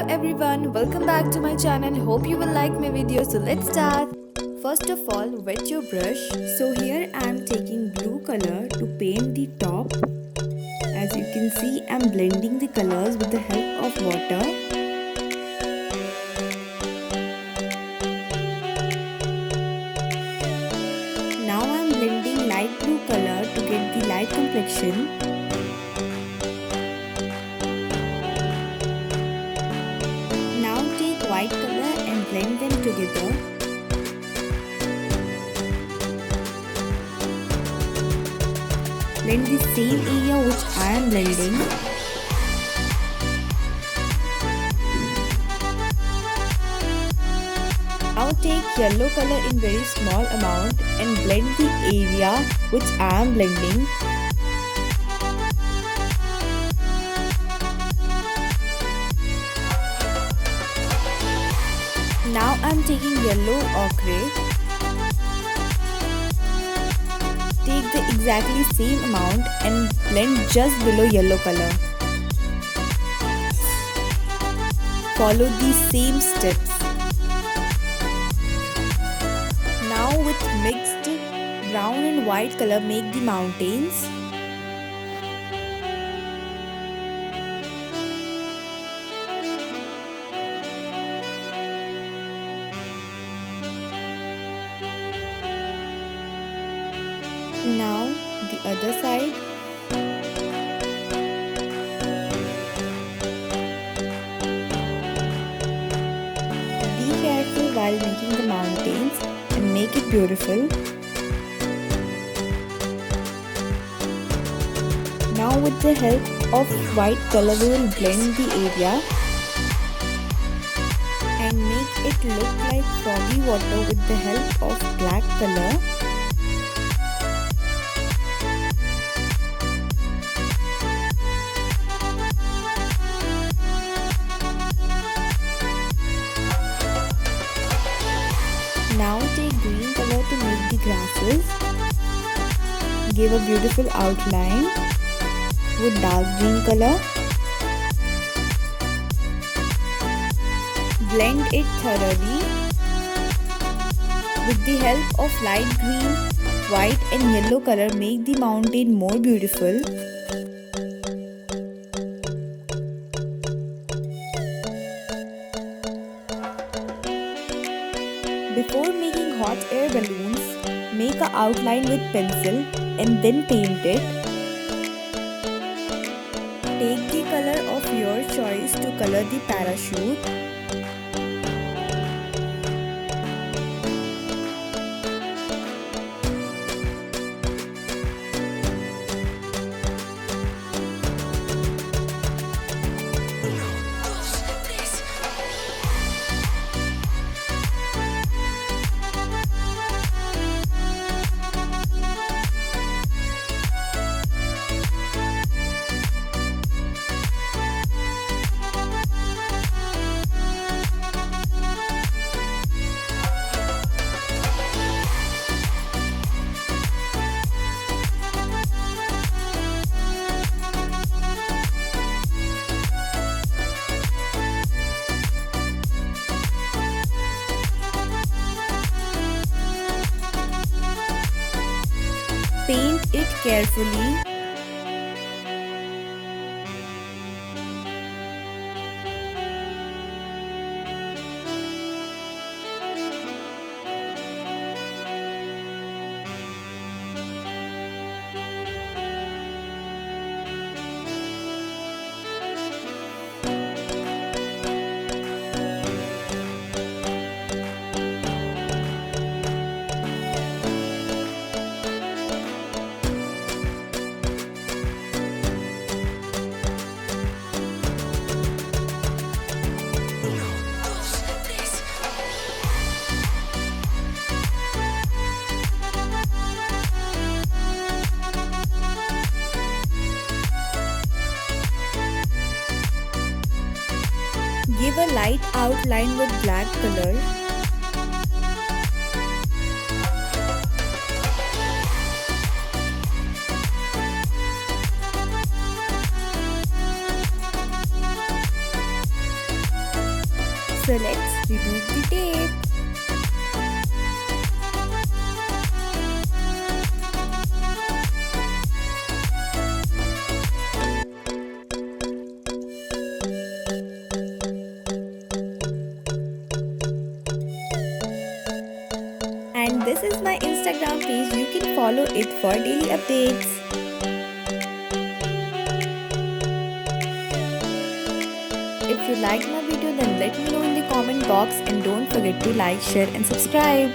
everyone, welcome back to my channel. Hope you will like my video. So let's start. First of all, wet your brush. So here I am taking blue color to paint the top. As you can see, I am blending the colors with the help of water. Now I am blending light blue color to get the light complexion. Now take white color and blend them together. Blend the same area which I am blending. Now take yellow color in very small amount and blend the area which I am blending. Now I am taking yellow ochre. Take the exactly same amount and blend just below yellow color. Follow these same steps. Now with mixed brown and white color make the mountains. Now the other side. Be careful while making the mountains and make it beautiful. Now with the help of white color we will blend the area and make it look like foggy water with the help of black color. Now take green color to make the grasses. Give a beautiful outline with dark green color. Blend it thoroughly. With the help of light green, white and yellow color make the mountain more beautiful. Before making hot air balloons, make an outline with pencil and then paint it. Take the color of your choice to color the parachute. Paint it carefully. Give a light outline with black color. So let's remove the tape. And this is my Instagram page. You can follow it for daily updates. If you liked my video, then let me know in the comment box, and don't forget to like, share and subscribe.